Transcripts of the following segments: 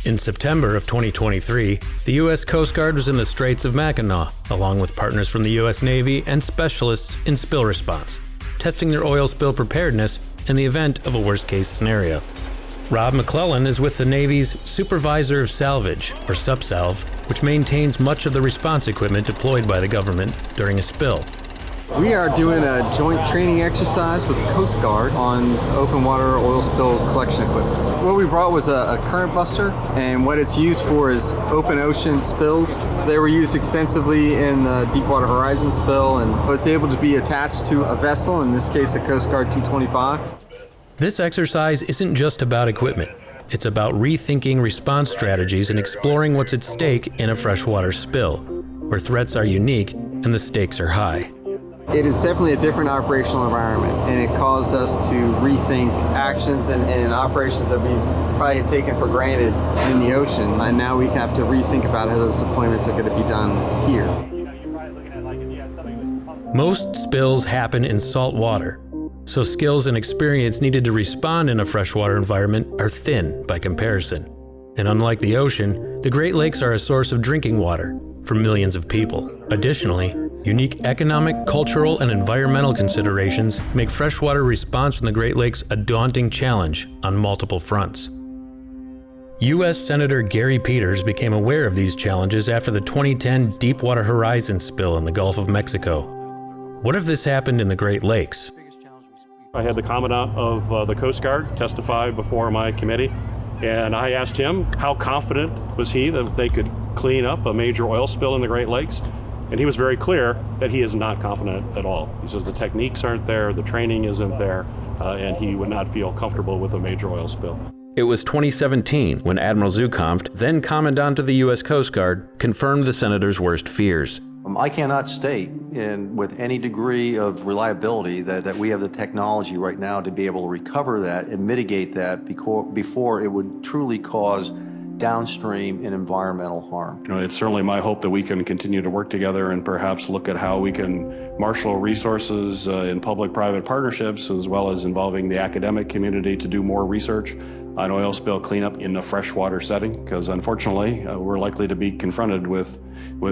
In September of 2023, the U.S. Coast Guard was in the Straits of Mackinac, along with partners from the U.S. Navy and specialists in spill response, testing their oil spill preparedness in the event of a worst-case scenario. Rob McClellan is with the Navy's Supervisor of Salvage, or SUPSALV, which maintains much of the response equipment deployed by the government during a spill. We are doing a joint training exercise with the Coast Guard on open water oil spill collection equipment. What we brought was a current buster, and what it's used for is open ocean spills. They were used extensively in the Deepwater Horizon spill, and was able to be attached to a vessel, in this case a Coast Guard 225. This exercise isn't just about equipment. It's about rethinking response strategies and exploring what's at stake in a freshwater spill, where threats are unique and the stakes are high. It is definitely a different operational environment, and it caused us to rethink actions and operations that we probably had taken for granted in the ocean, and now we have to rethink about how those deployments are going to be done here. Most spills happen in salt water, so skills and experience needed to respond in a freshwater environment are thin by comparison. And unlike the ocean, the Great Lakes are a source of drinking water for millions of people. Additionally, unique economic, cultural, and environmental considerations make freshwater response in the Great Lakes a daunting challenge on multiple fronts. U.S. Senator Gary Peters became aware of these challenges after the 2010 Deepwater Horizon spill in the Gulf of Mexico. What if this happened in the Great Lakes? I had the Commandant of the Coast Guard testify before my committee, and I asked him how confident was he that they could clean up a major oil spill in the Great Lakes. And he was very clear that he is not confident at all. He says the techniques aren't there, the training isn't there, and he would not feel comfortable with a major oil spill. It was 2017 when Admiral Zukampft, then Commandant of the U.S. Coast Guard, confirmed the senator's worst fears. I cannot state with any degree of reliability that we have the technology right now to be able to recover that and mitigate that before it would truly cause downstream and environmental harm. It's certainly my hope that we can continue to work together and perhaps look at how we can marshal resources in public-private partnerships, as well as involving the academic community to do more research on oil spill cleanup in the freshwater setting, because unfortunately we're likely to be confronted with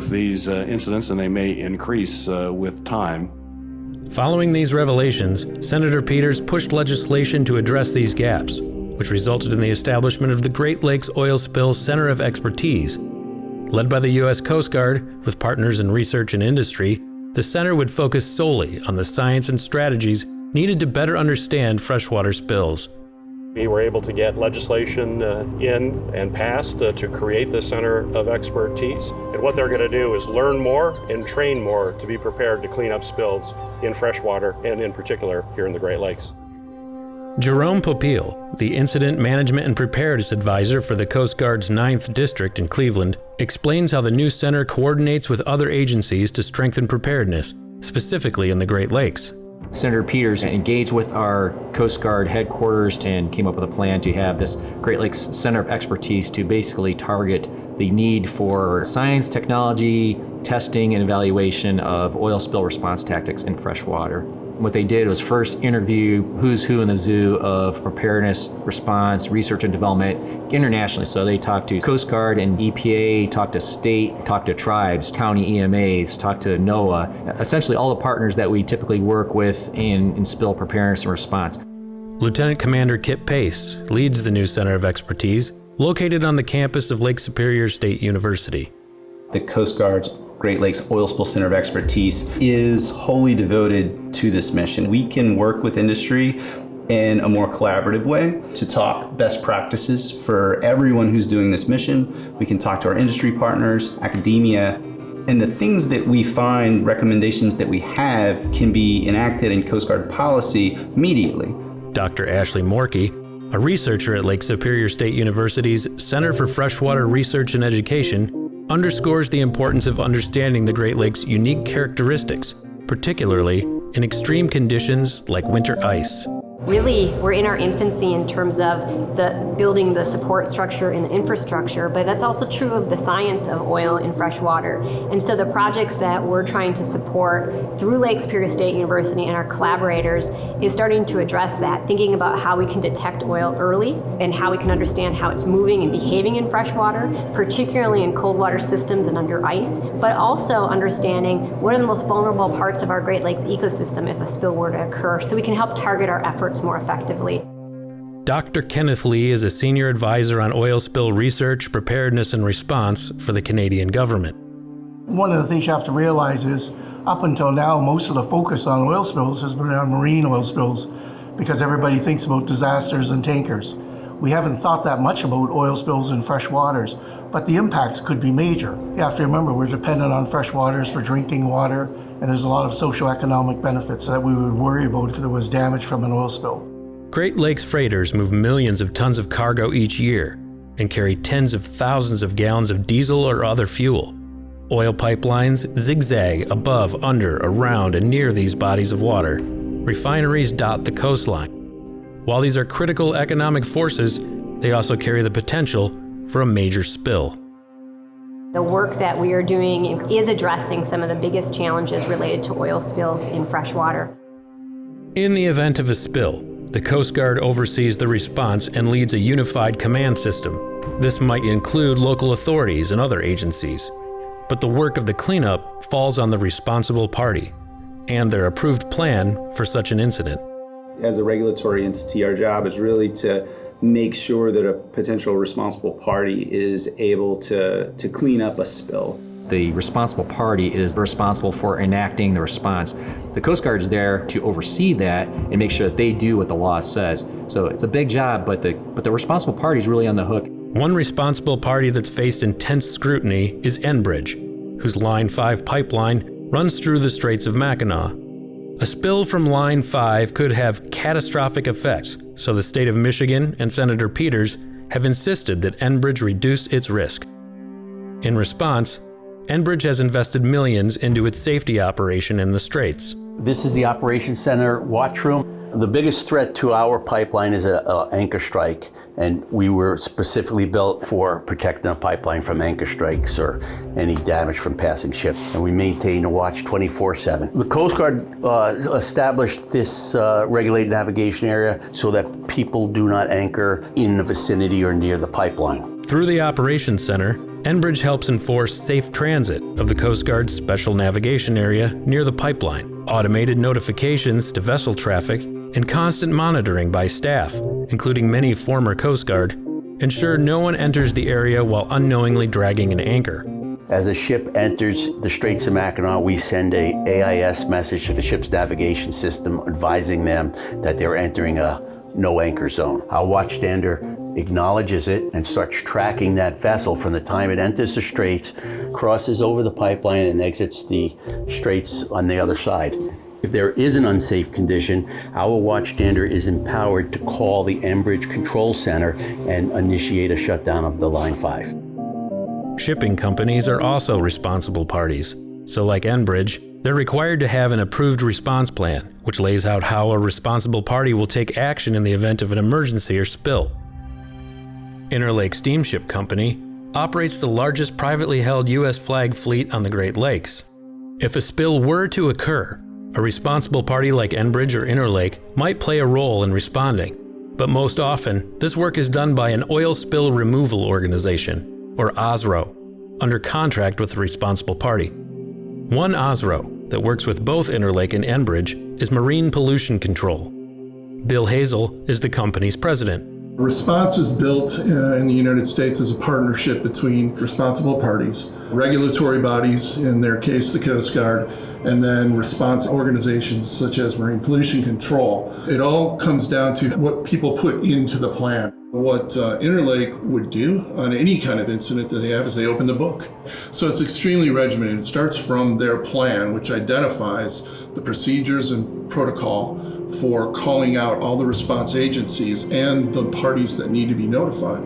these incidents, and they may increase with time. Following these revelations, Senator Peters pushed legislation to address these gaps, which resulted in the establishment of the Great Lakes Oil Spill Center of Expertise. Led by the U.S. Coast Guard, with partners in research and industry, the center would focus solely on the science and strategies needed to better understand freshwater spills. We were able to get legislation in and passed to create the Center of Expertise. And what they're going to do is learn more and train more to be prepared to clean up spills in freshwater, and in particular here in the Great Lakes. Jerome Popeil, the Incident Management and Preparedness Advisor for the Coast Guard's 9th District in Cleveland, explains how the new center coordinates with other agencies to strengthen preparedness, specifically in the Great Lakes. Senator Peters engaged with our Coast Guard headquarters and came up with a plan to have this Great Lakes Center of Expertise to basically target the need for science, technology, testing, and evaluation of oil spill response tactics in freshwater. What they did was first interview who's who in the zoo of preparedness, response, research and development internationally. So they talked to Coast Guard and EPA, talked to state, talked to tribes, county EMAs, talked to NOAA, essentially all the partners that we typically work with in spill preparedness and response. Lieutenant Commander Kip Pace leads the new Center of Expertise, located on the campus of Lake Superior State University. The Coast Guard's Great Lakes Oil Spill Center of Expertise is wholly devoted to this mission. We can work with industry in a more collaborative way to talk best practices for everyone who's doing this mission. We can talk to our industry partners, academia, and the things that we find, recommendations that we have, can be enacted in Coast Guard policy immediately. Dr. Ashley Morkey, a researcher at Lake Superior State University's Center for Freshwater Research and Education, underscores the importance of understanding the Great Lakes' unique characteristics, particularly in extreme conditions like winter ice. Really, we're in our infancy in terms of building the support structure and the infrastructure, but that's also true of the science of oil in fresh water. And so the projects that we're trying to support through Lake Superior State University and our collaborators is starting to address that, thinking about how we can detect oil early and how we can understand how it's moving and behaving in fresh water, particularly in cold water systems and under ice, but also understanding what are the most vulnerable parts of our Great Lakes ecosystem if a spill were to occur, so we can help target our efforts more effectively. Dr. Kenneth Lee is a senior advisor on oil spill research, preparedness, and response for the Canadian government. One of the things you have to realize is, up until now, most of the focus on oil spills has been on marine oil spills because everybody thinks about disasters and tankers. We haven't thought that much about oil spills in fresh waters, but the impacts could be major. You have to remember, we're dependent on fresh waters for drinking water, and there's a lot of socioeconomic benefits that we would worry about if there was damage from an oil spill. Great Lakes freighters move millions of tons of cargo each year and carry tens of thousands of gallons of diesel or other fuel. Oil pipelines zigzag above, under, around, and near these bodies of water. Refineries dot the coastline. While these are critical economic forces, they also carry the potential for a major spill. The work that we are doing is addressing some of the biggest challenges related to oil spills in fresh water. In the event of a spill, the Coast Guard oversees the response and leads a unified command system. This might include local authorities and other agencies, but the work of the cleanup falls on the responsible party and their approved plan for such an incident. As a regulatory entity, our job is really to make sure that a potential responsible party is able to clean up a spill. The responsible party is responsible for enacting the response. The Coast Guard is there to oversee that and make sure that they do what the law says. So it's a big job, but the responsible party is really on the hook. One responsible party that's faced intense scrutiny is Enbridge, whose Line 5 pipeline runs through the Straits of Mackinac. A spill from Line 5 could have catastrophic effects, so the state of Michigan and Senator Peters have insisted that Enbridge reduce its risk. In response, Enbridge has invested millions into its safety operation in the Straits. This is the Operations Center watch room. The biggest threat to our pipeline is an anchor strike, and we were specifically built for protecting the pipeline from anchor strikes or any damage from passing ships, and we maintain a watch 24/7. The Coast Guard established this regulated navigation area so that people do not anchor in the vicinity or near the pipeline. Through the Operations Center, Enbridge helps enforce safe transit of the Coast Guard's special navigation area near the pipeline, automated notifications to vessel traffic, and constant monitoring by staff, including many former Coast Guard, ensure no one enters the area while unknowingly dragging an anchor. As a ship enters the Straits of Mackinac, we send a AIS message to the ship's navigation system advising them that they're entering a no anchor zone. Our watchstander acknowledges it and starts tracking that vessel from the time it enters the Straits, crosses over the pipeline, and exits the Straits on the other side. If there is an unsafe condition, our watchstander is empowered to call the Enbridge Control Center and initiate a shutdown of the Line 5. Shipping companies are also responsible parties, so like Enbridge, they're required to have an approved response plan, which lays out how a responsible party will take action in the event of an emergency or spill. Interlake Steamship Company operates the largest privately held U.S. flag fleet on the Great Lakes. If a spill were to occur, a responsible party like Enbridge or Interlake might play a role in responding, but most often, this work is done by an oil spill removal organization, or OSRO, under contract with the responsible party. One OSRO that works with both Interlake and Enbridge is Marine Pollution Control. Bill Hazel is the company's president. Response is built in the United States as a partnership between responsible parties, regulatory bodies, in their case the Coast Guard, and then response organizations such as Marine Pollution Control. It all comes down to what people put into the plan. What Interlake would do on any kind of incident that they have is they open the book. So it's extremely regimented. It starts from their plan, which identifies the procedures and protocol for calling out all the response agencies and the parties that need to be notified.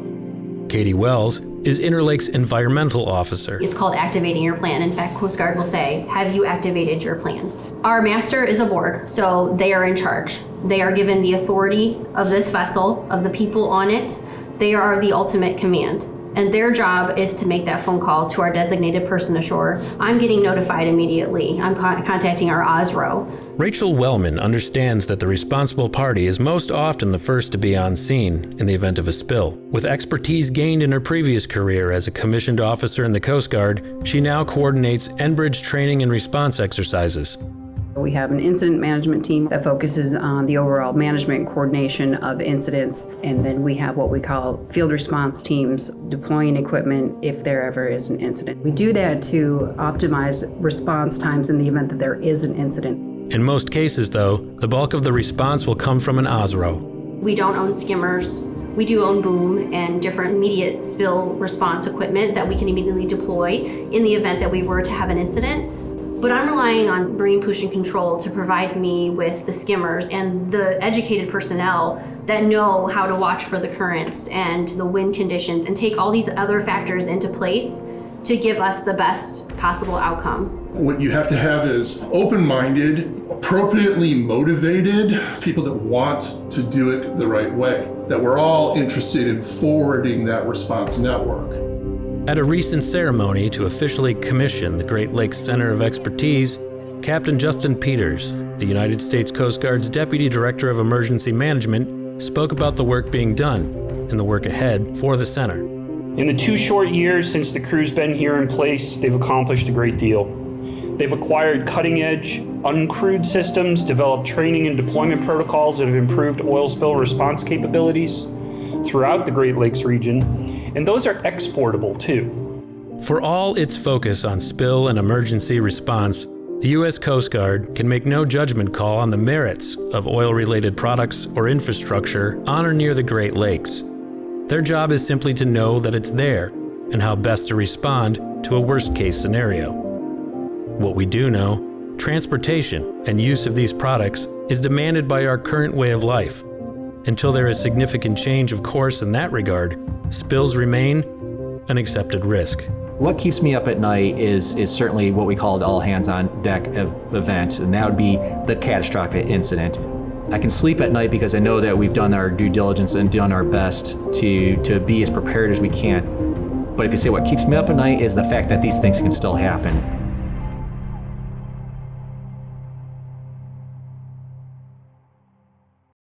Katie Wells is Interlake's environmental officer. It's called activating your plan. In fact, Coast Guard will say, have you activated your plan? Our master is aboard, so they are in charge. They are given the authority of this vessel, of the people on it. They are the ultimate command. And their job is to make that phone call to our designated person ashore. I'm getting notified immediately. I'm contacting our OSRO. Rachel Wellman understands that the responsible party is most often the first to be on scene in the event of a spill. With expertise gained in her previous career as a commissioned officer in the Coast Guard, she now coordinates Enbridge training and response exercises. We have an incident management team that focuses on the overall management and coordination of incidents, and then we have what we call field response teams deploying equipment if there ever is an incident. We do that to optimize response times in the event that there is an incident. In most cases, though, the bulk of the response will come from an OSRO. We don't own skimmers. We do own boom and different immediate spill response equipment that we can immediately deploy in the event that we were to have an incident. But I'm relying on Marine Pollution Control to provide me with the skimmers and the educated personnel that know how to watch for the currents and the wind conditions and take all these other factors into place to give us the best possible outcome. What you have to have is open-minded, appropriately motivated people that want to do it the right way, that we're all interested in forwarding that response network. At a recent ceremony to officially commission the Great Lakes Center of Expertise, Captain Justin Peters, the United States Coast Guard's Deputy Director of Emergency Management, spoke about the work being done and the work ahead for the center. In the 2 short years since the crew's been here in place, they've accomplished a great deal. They've acquired cutting-edge, uncrewed systems, developed training and deployment protocols that have improved oil spill response capabilities throughout the Great Lakes region, and those are exportable too. For all its focus on spill and emergency response, the U.S. Coast Guard can make no judgment call on the merits of oil-related products or infrastructure on or near the Great Lakes. Their job is simply to know that it's there and how best to respond to a worst-case scenario. What we do know, transportation and use of these products is demanded by our current way of life. Until there is significant change of course in that regard, spills remain an accepted risk. What keeps me up at night is certainly what we call an all hands on deck event, and that would be the catastrophic incident. I can sleep at night because I know that we've done our due diligence and done our best to be as prepared as we can. But if you say what keeps me up at night is the fact that these things can still happen.